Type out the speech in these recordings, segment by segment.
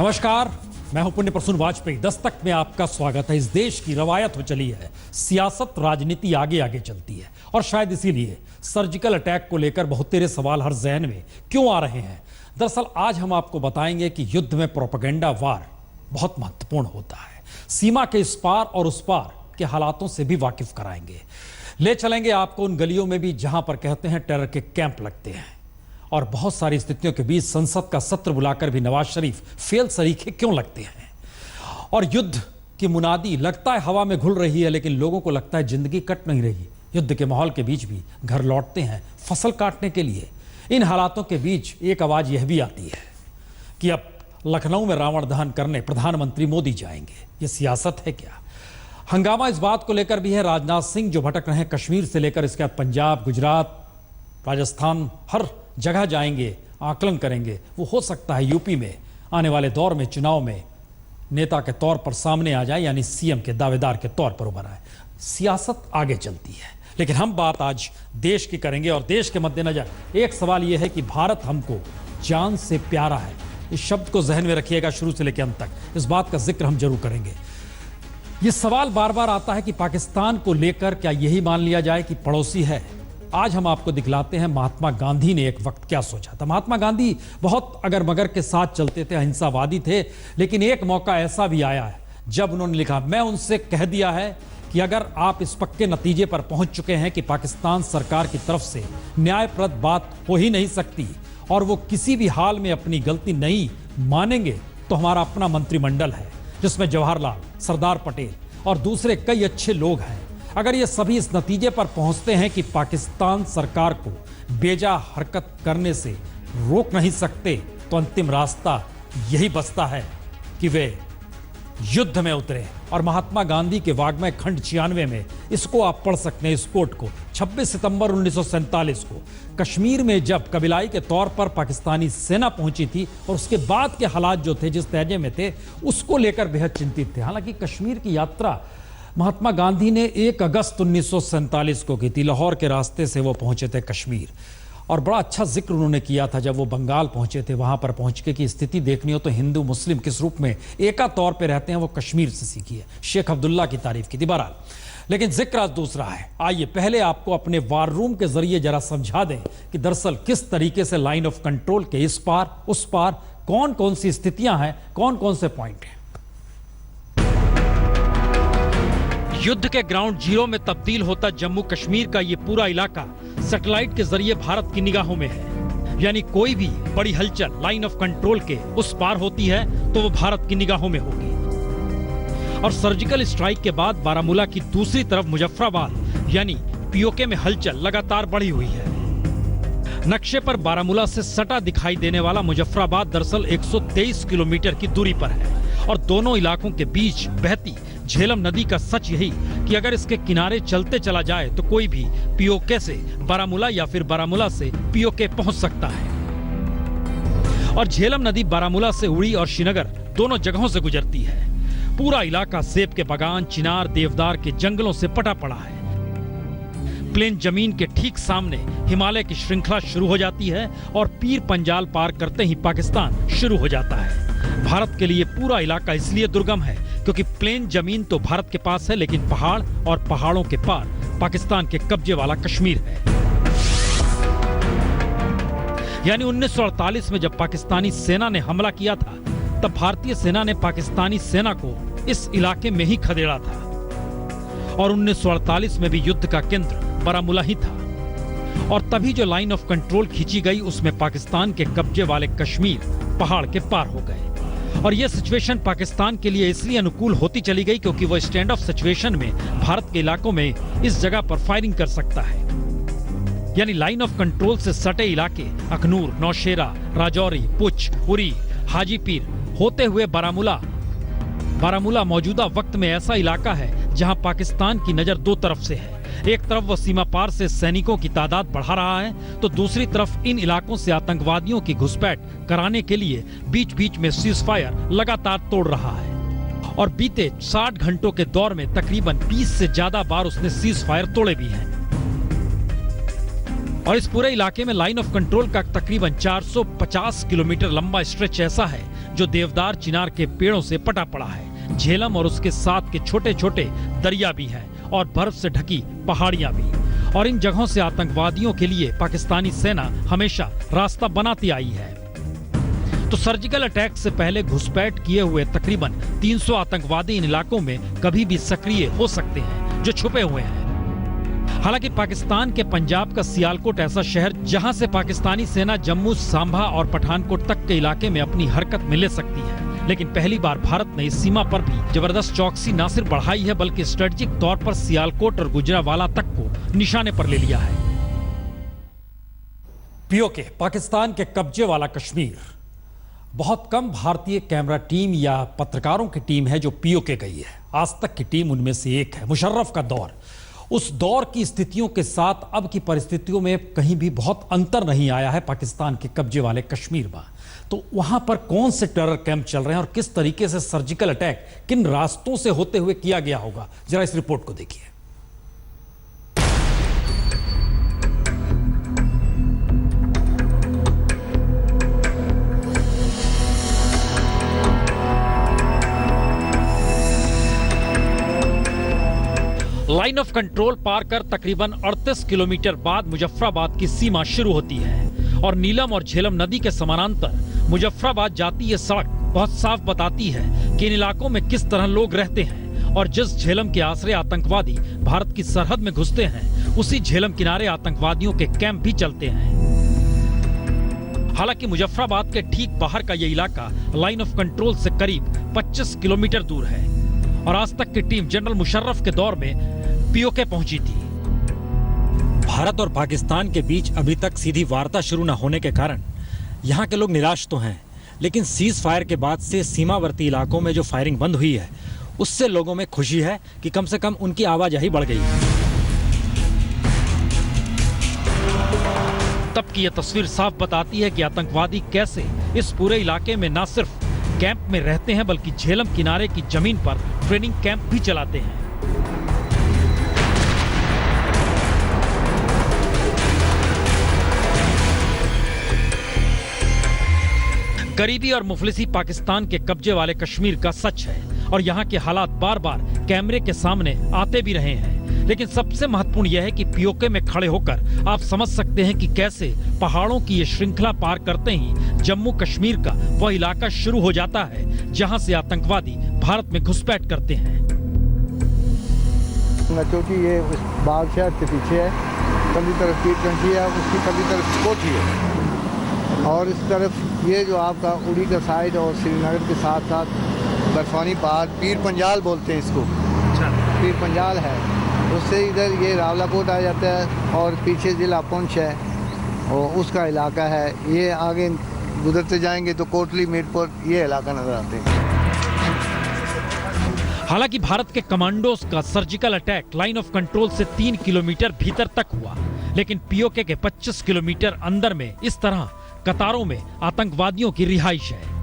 नमस्कार, मैं हूं पुण्य प्रसून वाजपेयी। दस्तक में आपका स्वागत है। इस देश की रवायत हो चली है, सियासत राजनीति आगे आगे चलती है और शायद इसीलिए सर्जिकल अटैक को लेकर बहुत तेरे सवाल हर जहन में क्यों आ रहे हैं। दरअसल आज हम आपको बताएंगे कि युद्ध में प्रोपेगेंडा वार बहुत महत्वपूर्ण होता है। सीमा के इस पार और उस पार के हालातों से भी वाकिफ कराएंगे। ले चलेंगे आपको उन गलियों में भी जहां पर कहते हैं टेरर के कैंप लगते हैं और बहुत सारी स्थितियों के बीच संसद का सत्र बुलाकर भी नवाज शरीफ फेल सरीखे क्यों लगते हैं। और युद्ध की मुनादी लगता है हवा में घुल रही है, लेकिन लोगों को लगता है जिंदगी कट नहीं रही। युद्ध के माहौल के बीच भी घर लौटते हैं फसल काटने के लिए। इन हालातों के बीच एक आवाज यह भी आती है कि अब लखनऊ में रावण दहन करने प्रधानमंत्री मोदी जाएंगे। ये सियासत है क्या? हंगामा इस बात को लेकर भी है। राजनाथ सिंह जो भटक रहे हैं कश्मीर से लेकर इसके बाद पंजाब, गुजरात, राजस्थान, हर जगह जाएंगे, आकलन करेंगे। वो हो सकता है यूपी में आने वाले दौर में चुनाव में नेता के तौर पर सामने आ जाए, यानी सीएम के दावेदार के तौर पर उभर आए। सियासत आगे चलती है, लेकिन हम बात आज देश की करेंगे और देश के मद्देनजर एक सवाल यह है कि भारत हमको जान से प्यारा है। इस शब्द को जहन में रखिएगा शुरू से लेकर अंत तक। इस बात का जिक्र हम जरूर करेंगे। यह सवाल बार बार आता है कि पाकिस्तान को लेकर क्या यही मान लिया जाए कि पड़ोसी है। आज हम आपको दिखलाते हैं महात्मा गांधी ने एक वक्त क्या सोचा था। महात्मा गांधी बहुत अगर मगर के साथ चलते थे, अहिंसावादी थे, लेकिन एक मौका ऐसा भी आया है जब उन्होंने लिखा, मैं उनसे कह दिया है कि अगर आप इस पक्के नतीजे पर पहुंच चुके हैं कि पाकिस्तान सरकार की तरफ से न्यायप्रद बात हो ही नहीं सकती और वो किसी भी हाल में अपनी गलती नहीं मानेंगे, तो हमारा अपना मंत्रिमंडल है जिसमें जवाहरलाल, सरदार पटेल और दूसरे कई अच्छे लोग हैं। अगर ये सभी इस नतीजे पर पहुंचते हैं कि पाकिस्तान सरकार को बेजा हरकत करने से रोक नहीं सकते, तो अंतिम रास्ता यही बचता है कि वे युद्ध में उतरे। और महात्मा गांधी के वाग्मय खंड 96 में इसको आप पढ़ सकते हैं। इस कोट को 26 सितंबर 1947 को कश्मीर में जब कबीलाई के तौर पर पाकिस्तानी सेना पहुंची थी और उसके बाद के हालात जो थे, जिस दर्जे में थे, उसको लेकर बेहद चिंतित थे। हालांकि कश्मीर की यात्रा महात्मा गांधी ने 1 अगस्त 1947 को की थी। लाहौर के रास्ते से वो पहुंचे थे कश्मीर और बड़ा अच्छा जिक्र उन्होंने किया था जब वो बंगाल पहुंचे थे। वहां पर पहुंच के कि स्थिति देखनी हो तो हिंदू मुस्लिम किस रूप में एका तौर पे रहते हैं वो कश्मीर से सीखी है। शेख अब्दुल्ला की तारीफ की थी। बहरहाल, लेकिन जिक्र आज दूसरा है। आइए पहले आपको अपने वार रूम के जरिए जरा समझा दें कि दरअसल किस तरीके से लाइन ऑफ कंट्रोल के इस पार उस पार कौन कौन सी स्थितियां हैं, कौन कौन से पॉइंट हैं। युद्ध के ग्राउंड जीरो में तब्दील होता जम्मू कश्मीर का ये पूरा इलाका सैटेलाइट के जरिए भारत की निगाहों में है। यानी कोई भी बड़ी हलचल लाइन ऑफ कंट्रोल के उस पार होती है तो वो भारत की निगाहों में होगी। और सर्जिकल स्ट्राइक के बाद बारामूला की दूसरी तरफ मुजफ्फराबाद यानी पीओके में हलचल लगातार बढ़ी हुई है। नक्शे पर बारामूला से सटा दिखाई देने वाला मुजफ्फराबाद दरअसल 123 किलोमीटर की दूरी पर है और दोनों इलाकों के बीच बहती झेलम नदी का सच यही कि अगर इसके किनारे चलते चला जाए तो कोई भी पीओके से बारामूला या फिर बारामूला से पीओके पहुंच सकता है। और झेलम नदी बारामूला से उड़ी और श्रीनगर दोनों जगहों से गुजरती है। पूरा इलाका सेब के बागान, चिनार, देवदार के जंगलों से पटा पड़ा है। प्लेन जमीन के ठीक सामने हिमालय की श्रृंखला शुरू हो जाती है और पीर पंजाल पार करते ही पाकिस्तान शुरू हो जाता है। भारत के लिए पूरा इलाका इसलिए दुर्गम है क्योंकि प्लेन जमीन तो भारत के पास है, लेकिन पहाड़ और पहाड़ों के पार पाकिस्तान के कब्जे वाला कश्मीर है। यानी 1948 में जब पाकिस्तानी सेना ने हमला किया था तब भारतीय सेना ने पाकिस्तानी सेना को इस इलाके में ही खदेड़ा था और 1948 में भी युद्ध का केंद्र बारामूला ही था। और तभी जो लाइन ऑफ कंट्रोल खींची गई उसमें पाकिस्तान के कब्जे वाले कश्मीर पहाड़ के पार हो गए। और यह सिचुएशन पाकिस्तान के लिए इसलिए अनुकूल होती चली गई क्योंकि वो स्टैंड ऑफ सिचुएशन में भारत के इलाकों में इस जगह पर फायरिंग कर सकता है। यानी लाइन ऑफ कंट्रोल से सटे इलाके अखनूर, नौशेरा, राजौरी, पुंछ, उरी, हाजीपीर होते हुए बारामूला मौजूदा वक्त में ऐसा इलाका है जहां पाकिस्तान की नजर दो तरफ से है। एक तरफ वो सीमा पार से सैनिकों की तादाद बढ़ा रहा है तो दूसरी तरफ इन इलाकों से आतंकवादियों की घुसपैठ कराने के लिए बीच बीच में सीज फायर लगातार तोड़ रहा है। और बीते 60 घंटों के दौर में तकरीबन 20 से ज्यादा बार उसने सीज फायर तोड़े भी हैं। और इस पूरे इलाके में लाइन ऑफ कंट्रोल का तकरीबन 450 किलोमीटर लंबा स्ट्रेच ऐसा है जो देवदार चिनार के पेड़ों से पटा पड़ा है। झेलम और उसके साथ के छोटे छोटे दरिया भी हैं और बर्फ से ढकी पहाड़ियां भी। और इन जगहों से आतंकवादियों के लिए पाकिस्तानी सेना हमेशा रास्ता बनाती आई है। तो सर्जिकल अटैक से पहले घुसपैठ किए हुए तकरीबन 300 आतंकवादी इन इलाकों में कभी भी सक्रिय हो सकते हैं, जो छुपे हुए हैं। हालांकि पाकिस्तान के पंजाब का सियालकोट ऐसा शहर जहां से पाकिस्तानी सेना जम्मू, सांभा और पठानकोट तक के इलाके में अपनी हरकत में ले सकती है, लेकिन पहली बार भारत ने इस सीमा पर भी जबरदस्त चौकसी न सिर्फ बढ़ाई है बल्कि स्ट्रेटेजिक तौर पर सियालकोट और गुजरावाला तक को निशाने पर ले लिया है। पीओके, पाकिस्तान के कब्जे वाला कश्मीर। बहुत कम भारतीय कैमरा टीम या पत्रकारों की टीम है जो पीओके गई है। आज तक की टीम उनमें से एक है। मुशर्रफ का दौर, उस दौर की स्थितियों के साथ अब की परिस्थितियों में कहीं भी बहुत अंतर नहीं आया है पाकिस्तान के कब्जे वाले कश्मीर में। तो वहां पर कौन से टेरर कैंप चल रहे हैं और किस तरीके से सर्जिकल अटैक किन रास्तों से होते हुए किया गया होगा, जरा इस रिपोर्ट को देखिए। लाइन ऑफ कंट्रोल पार कर तकरीबन 38 किलोमीटर बाद मुजफ्फराबाद की सीमा शुरू होती है और नीलम और झेलम नदी के समानांतर मुजफ्फराबाद जाती ये सड़क बहुत साफ बताती है कि इन इलाकों में किस तरह लोग रहते हैं। और जिस झेलम के आसरे आतंकवादी भारत की सरहद में घुसते हैं, उसी झेलम किनारे आतंकवादियों के कैंप भी चलते हैं। हालांकि मुजफ्फराबाद के ठीक बाहर का ये इलाका लाइन ऑफ कंट्रोल से करीब 25 किलोमीटर दूर है और आज तक की टीम जनरल मुशर्रफ के दौर में पीओके पहुंची थी। भारत और पाकिस्तान के बीच अभी तक सीधी वार्ता शुरू न होने के कारण यहाँ के लोग निराश तो हैं, लेकिन सीज फायर के बाद से सीमावर्ती इलाकों में जो फायरिंग बंद हुई है, उससे लोगों में खुशी है कि कम से कम उनकी आवाजाही बढ़ गई है। तब की यह तस्वीर साफ बताती है कि आतंकवादी कैसे इस पूरे इलाके में न सिर्फ कैंप में रहते हैं बल्कि झेलम किनारे की जमीन पर ट्रेनिंग कैंप भी चलाते हैं। गरीबी और मुफलिसी पाकिस्तान के कब्जे वाले कश्मीर का सच है और यहाँ के हालात बार बार कैमरे के सामने आते भी रहे हैं। लेकिन सबसे महत्वपूर्ण यह है कि पीओके में खड़े होकर आप समझ सकते हैं कि कैसे पहाड़ों की ये श्रृंखला पार करते ही जम्मू कश्मीर का वह इलाका शुरू हो जाता है जहां से आतंकवादी भारत में घुसपैठ करते हैं। क्योंकि ये उस बाग शहर के पीछे है, कभी तरफ पीरगंजी है, उसकी कभी तरफ कोठी है और इस तरफ ये जो आपका उड़ी का साइड और श्रीनगर के साथ साथ बर्फानी पहाड़ पीर पंजाल बोलते हैं इसको। पीर पंजाल है, उससे इधर ये रावलाकोट आ जाता है और पीछे जिला पुंछ है और उसका इलाका है। ये आगे गुजरते जाएंगे तो कोटली, मीरपुर ये इलाका नजर आते हैं। हालांकि भारत के कमांडोज का surgical attack line of control से 3 किलोमीटर भीतर तक हुआ, लेकिन पीओके के 25 किलोमीटर अंदर में इस तरह कतारों में आतंकवादियों की रिहाइश है।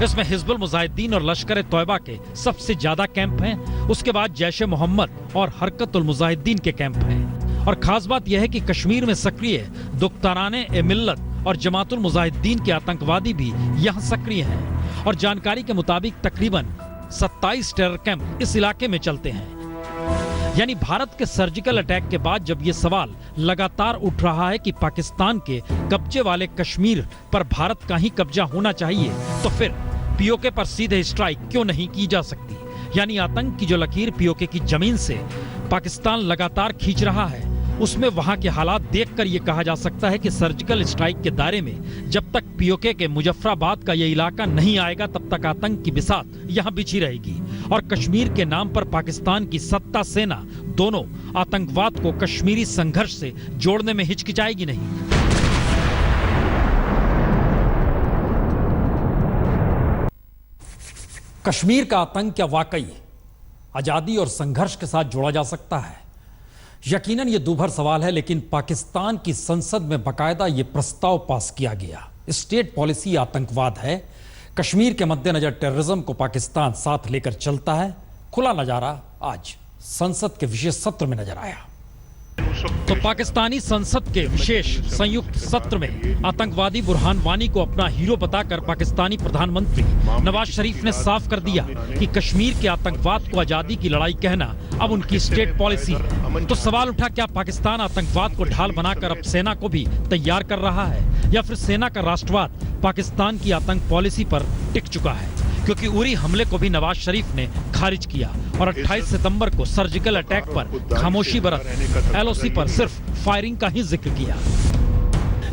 इसमें हिजबुल मुजाहिदीन और लश्कर तौयबा के सबसे ज्यादा कैंप हैं। उसके बाद जैश मोहम्मद और हरकतुल मुजाहिदीन के कैंप हैं। और खास बात यह है कि कश्मीर में सक्रिय दुख्ताराने ए मिल्लत और जमातुल मुजाहिदीन के आतंकवादी भी यहाँ सक्रिय हैं। और जानकारी के मुताबिक तकरीबन 27 टेरर कैंप इस इलाके में चलते हैं। यानी भारत के सर्जिकल अटैक के बाद जब ये सवाल लगातार उठ रहा है कि पाकिस्तान के कब्जे वाले कश्मीर पर भारत का ही कब्जा होना चाहिए, तो फिर पीओके पर सीधे स्ट्राइक क्यों नहीं की जा सकती। यानी आतंक की जो लकीर पीओके की जमीन से पाकिस्तान लगातार खींच रहा है, उसमें वहां के हालात देखकर यह कहा जा सकता है कि सर्जिकल स्ट्राइक के दायरे में जब तक पीओके के मुजफ्फराबाद का यह इलाका नहीं आएगा, तब तक आतंक की बिसात यहां बिछी रहेगी और कश्मीर के नाम पर पाकिस्तान की सत्ता सेना दोनों आतंकवाद को कश्मीरी संघर्ष से जोड़ने में हिचकिचाएगी नहीं। कश्मीर का आतंक क्या वाकई आजादी और संघर्ष के साथ जोड़ा जा सकता है? यकीनन ये दूभर सवाल है, लेकिन पाकिस्तान की संसद में बाकायदा ये प्रस्ताव पास किया गया। स्टेट पॉलिसी आतंकवाद है। कश्मीर के मद्देनजर टेररिज्म को पाकिस्तान साथ लेकर चलता है। खुला नजारा आज संसद के विशेष सत्र में नजर आया। तो पाकिस्तानी संसद के विशेष संयुक्त सत्र में आतंकवादी बुरहान वानी को अपना हीरो बताकर पाकिस्तानी प्रधानमंत्री नवाज शरीफ ने साफ कर दिया कि कश्मीर के आतंकवाद को आजादी की लड़ाई कहना अब उनकी स्टेट पॉलिसी है। तो सवाल उठा, क्या पाकिस्तान आतंकवाद को ढाल बनाकर अब सेना को भी तैयार कर रहा है, या फिर सेना का राष्ट्रवाद पाकिस्तान की आतंक पॉलिसी पर टिक चुका है? क्योंकि उरी हमले को भी नवाज शरीफ ने खारिज किया और 28 सितंबर को सर्जिकल अटैक पर खामोशी बरत एलओसी पर सिर्फ फायरिंग का ही जिक्र किया।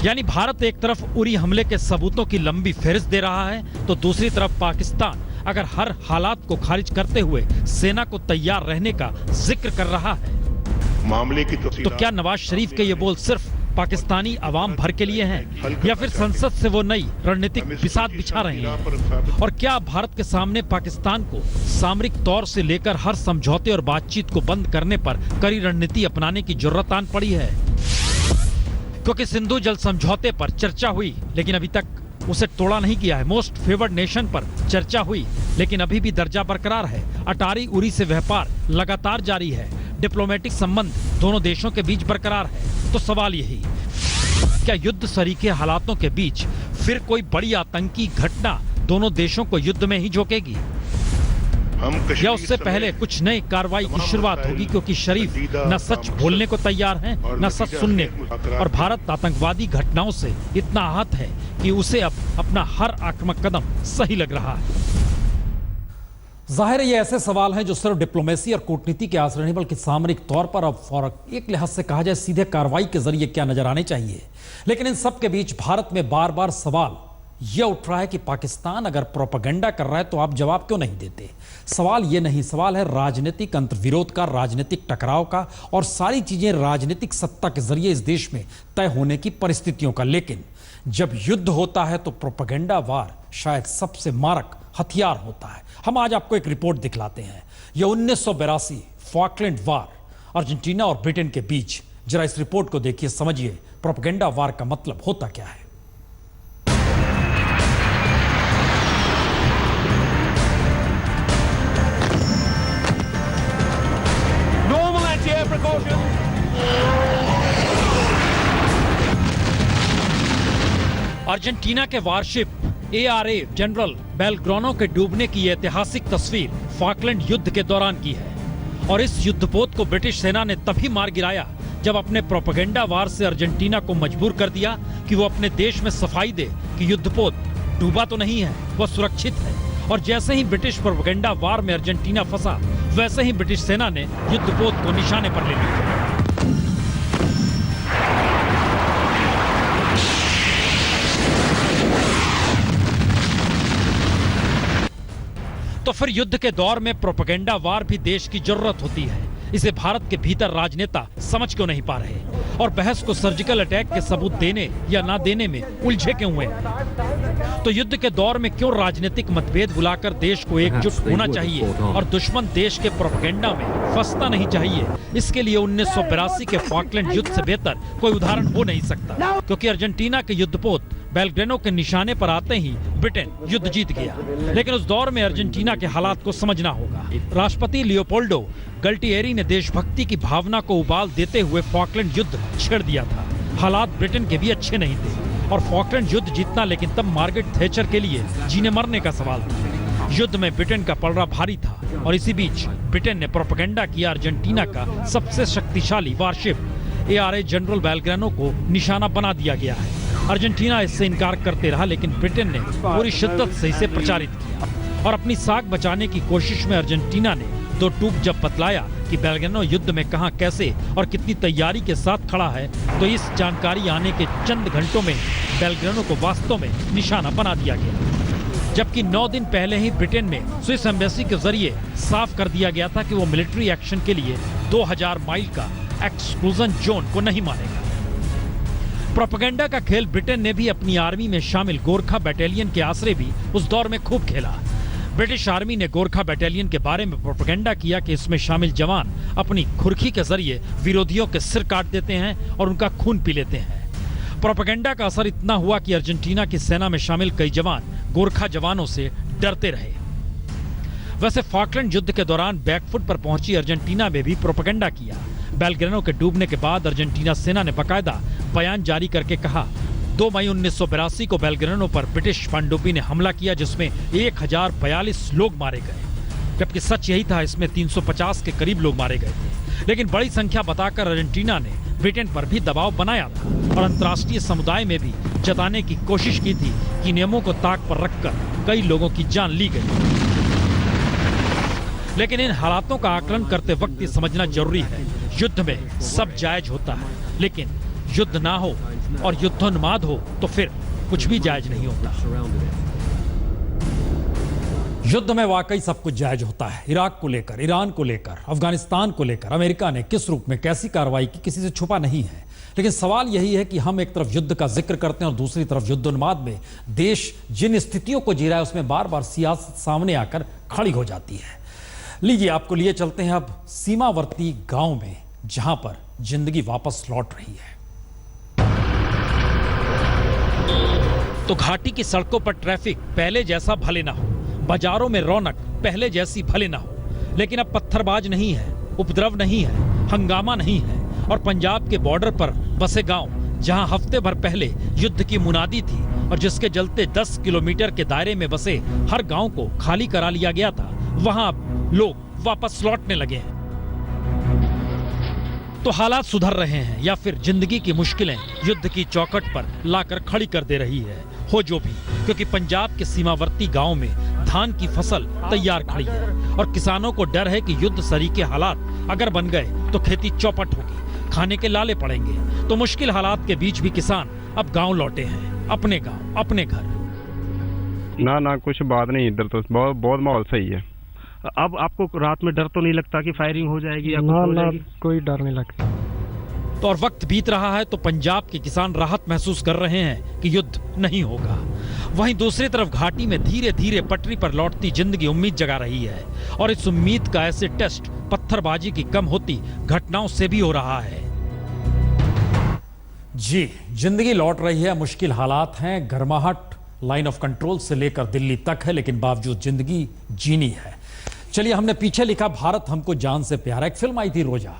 यानी भारत एक तरफ उरी हमले के सबूतों की लंबी फहरिस्त दे रहा है, तो दूसरी तरफ पाकिस्तान अगर हर हालात को खारिज करते हुए सेना को तैयार रहने का जिक्र कर रहा है। मामले की तो क्या नवाज शरीफ के ये बोल सिर्फ पाकिस्तानी अवाम भर के लिए हैं, या फिर संसद से वो नई रणनीतिक बिसात बिछा रहे हैं? और क्या भारत के सामने पाकिस्तान को सामरिक तौर से लेकर हर समझौते और बातचीत को बंद करने पर कड़ी रणनीति अपनाने की जरूरत आन पड़ी है? क्योंकि सिंधु जल समझौते पर चर्चा हुई, लेकिन अभी तक उसे तोड़ा नहीं किया है। मोस्ट फेवर्ड नेशन पर चर्चा हुई, लेकिन अभी भी दर्जा बरकरार है। अटारी उरी से व्यापार लगातार जारी है। डिप्लोमेटिक संबंध दोनों देशों के बीच बरकरार है। तो सवाल यही, क्या युद्ध सरीखे हालातों के बीच फिर कोई बड़ी आतंकी घटना दोनों देशों को युद्ध में ही झोंकेगी, या उससे पहले कुछ नई कार्रवाई की शुरुआत होगी? क्योंकि शरीफ न सच बोलने को तैयार हैं, न सच सुनने को, और भारत आतंकवादी घटनाओं से इतना आहत है कि उसे अब अपना हर आक्रामक कदम सही लग रहा है। जाहिर है ये ऐसे सवाल हैं जो सिर्फ डिप्लोमेसी और कूटनीति के आश्रय नहीं, बल्कि सामरिक तौर पर अब फौरक एक लिहाज से कहा जाए सीधे कार्रवाई के जरिए क्या नजर आने चाहिए। लेकिन इन सब के बीच भारत में बार बार सवाल यह उठ रहा है कि पाकिस्तान अगर प्रोपेगेंडा कर रहा है तो आप जवाब क्यों नहीं देते? सवाल ये नहीं, सवाल है राजनीतिक अंतर्विरोध का, राजनीतिक टकराव का, और सारी चीजें राजनीतिक सत्ता के जरिए इस देश में तय होने की परिस्थितियों का। लेकिन जब युद्ध होता है तो प्रोपेगेंडा वार शायद सबसे मारक हथियार होता है। हम आज आपको एक रिपोर्ट दिखलाते हैं। यह 1982 फॉकलैंड वार अर्जेंटीना और ब्रिटेन के बीच। जरा इस रिपोर्ट को देखिए, समझिए प्रोपेगेंडा वार का मतलब होता क्या है। अर्जेंटीना के वारशिप ARA जनरल बेलग्रानो के डूबने की यह ऐतिहासिक तस्वीर फॉकलैंड युद्ध के दौरान की है। और इस युद्धपोत को ब्रिटिश सेना ने तभी मार गिराया जब अपने प्रोपेगेंडा वार से अर्जेंटीना को मजबूर कर दिया कि वो अपने देश में सफाई दे कि युद्धपोत डूबा तो नहीं है, वह सुरक्षित है। और जैसे ही ब्रिटिश प्रोपेगेंडा वार में अर्जेंटीना फंसा, वैसे ही ब्रिटिश सेना ने युद्धपोत को निशाने पर ले लिया। तो फिर युद्ध के दौर में प्रोपेगेंडा वार भी देश की जरूरत होती है। इसे भारत के भीतर राजनेता समझ क्यों नहीं पा रहे, और बहस को सर्जिकल अटैक के सबूत देने या ना देने में उलझे क्यों हुए? तो युद्ध के दौर में क्यों राजनीतिक मतभेद बुलाकर देश को एकजुट होना चाहिए और दुश्मन देश के प्रोपेगेंडा में फंसना नहीं चाहिए? इसके लिए 1982 के फॉकलैंड युद्ध से बेहतर कोई उदाहरण हो नहीं सकता, क्योंकि अर्जेंटीना के युद्धपोत बेलग्रानो के निशाने पर आते ही ब्रिटेन युद्ध जीत गया। लेकिन उस दौर में अर्जेंटीना के हालात को समझना होगा। राष्ट्रपति लियोपोल्डो गल्टिएरी ने देशभक्ति की भावना को उबाल देते हुए फॉकलैंड युद्ध छेड़ दिया था। हालात ब्रिटेन के भी अच्छे नहीं थे और फॉकलैंड युद्ध जीतना लेकिन तब मार्गरेट थैचर के लिए जीने मरने का सवाल था। युद्ध में ब्रिटेन का पलड़ा भारी था और इसी बीच ब्रिटेन ने प्रोपेगेंडा किया अर्जेंटीना का सबसे शक्तिशाली वारशिप ARA जनरल बेलग्रानो को निशाना बना दिया गया है। अर्जेंटीना इससे इनकार करते रहा, लेकिन ब्रिटेन ने पूरी शिद्दत से इसे प्रचारित किया और अपनी साख बचाने की कोशिश में अर्जेंटीना ने दो टूक जब बतलाया कि बेलग्रानो युद्ध में कहां, कैसे और कितनी तैयारी के साथ खड़ा है, तो इस जानकारी आने के चंद घंटों में बेलग्रानो को वास्तव में निशाना बना दिया गया। जबकि 9 दिन पहले ही ब्रिटेन में स्विस एम्बेसी के जरिए साफ कर दिया गया था कि वो मिलिट्री एक्शन के लिए 2000 माइल का एक्सक्लूजन जोन को नहीं मानेगा। प्रोपेगेंडा का खेल ब्रिटेन ने भी अपनी आर्मी में शामिल गोरखा बटालियन के आश्रय भी उस दौर में खूब खेला। ब्रिटिश आर्मी ने गोरखा बटालियन के बारे में प्रोपेगेंडा किया कि इसमें शामिल जवान अपनी खुरखी के जरिए विरोधियों के सिर काट देते हैं और उनका खून पी लेते हैं। प्रोपेगेंडा का असर इतना हुआ कि अर्जेंटीना की सेना में शामिल कई जवान गोरखा जवानों से डरते रहे। वैसे फॉकलैंड युद्ध के दौरान बैकफुट पर पहुंची अर्जेंटीना में भी प्रोपेगेंडा किया। बेलग्रेनो के डूबने के बाद अर्जेंटीना सेना ने बकायदा बयान जारी करके कहा 2 मई 1982 को बेलग्रेनो पर ब्रिटिश पनडुब्बी ने हमला किया जिसमें 1042 लोग मारे गए, जबकि सच यही था इसमें 350 के करीब लोग मारे गए थे। लेकिन बड़ी संख्या बताकर अर्जेंटीना ने ब्रिटेन पर भी दबाव बनाया था और अंतर्राष्ट्रीय समुदाय में भी जताने की कोशिश की थी कि नियमों को ताक पर रखकर कई लोगों की जान ली गई। लेकिन इन हालातों का आकलन करते वक्त ये समझना जरूरी है, युद्ध में सब जायज होता है, लेकिन युद्ध ना हो और युद्धोन्माद हो तो फिर कुछ भी जायज नहीं होता। युद्ध में वाकई सब कुछ जायज होता है। इराक को लेकर, ईरान को लेकर, अफगानिस्तान को लेकर अमेरिका ने किस रूप में कैसी कार्रवाई की, किसी से छुपा नहीं है। लेकिन सवाल यही है कि हम एक तरफ युद्ध का जिक्र करते हैं और दूसरी तरफ युद्धोन्माद में देश जिन स्थितियों को जी रहा है उसमें बार बार सियासत सामने आकर खड़ी हो जाती है। लीजिए आपको लिए चलते हैं अब सीमावर्ती गांव में, जहां पर जिंदगी वापस लौट रही है। तो घाटी की सड़कों पर ट्रैफिक पहले जैसा भले ना हो, बाजारों में रौनक पहले जैसी भले ना हो, लेकिन अब पत्थरबाज नहीं है, उपद्रव नहीं है, हंगामा नहीं है और पंजाब के बॉर्डर पर बसे गांव जहां हफ्ते भर पहले युद्ध की मुनादी थी और जिसके चलते 10 किलोमीटर के दायरे में बसे हर गांव को खाली करा लिया गया था, वहां अब लोग वापस लौटने लगे हैं। तो हालात सुधर रहे हैं या फिर जिंदगी की मुश्किलें युद्ध की चौखट पर लाकर खड़ी कर दे रही है, हो जो भी, क्योंकि पंजाब के सीमावर्ती गांव में धान की फसल तैयार खड़ी है और किसानों को डर है कि युद्ध सरीखे हालात अगर बन गए तो खेती चौपट होगी, खाने के लाले पड़ेंगे। तो मुश्किल हालात के बीच भी किसान अब गांव लौटे हैं, अपने गांव, अपने घर। ना कुछ बात नहीं, इधर तो बहुत माहौल सही है। अब आपको रात में डर तो नहीं लगता कि फायरिंग हो जाएगी या कुछ हो जाएगी? कोई डर नहीं लगता। तो और वक्त बीत रहा है तो पंजाब के किसान राहत महसूस कर रहे हैं कि युद्ध नहीं होगा। वहीं दूसरी तरफ घाटी में धीरे धीरे पटरी पर लौटती जिंदगी उम्मीद जगा रही है और इस उम्मीद का ऐसे टेस्ट पत्थरबाजी की कम होती घटनाओं से भी हो रहा है। जी, जिंदगी लौट रही है, मुश्किल हालात हैं, गर्माहट लाइन ऑफ कंट्रोल से लेकर दिल्ली तक है, लेकिन बावजूद जिंदगी जीनी है। चलिए, हमने पीछे लिखा भारत हमको जान से प्यारा, एक फिल्म आई थी रोजा।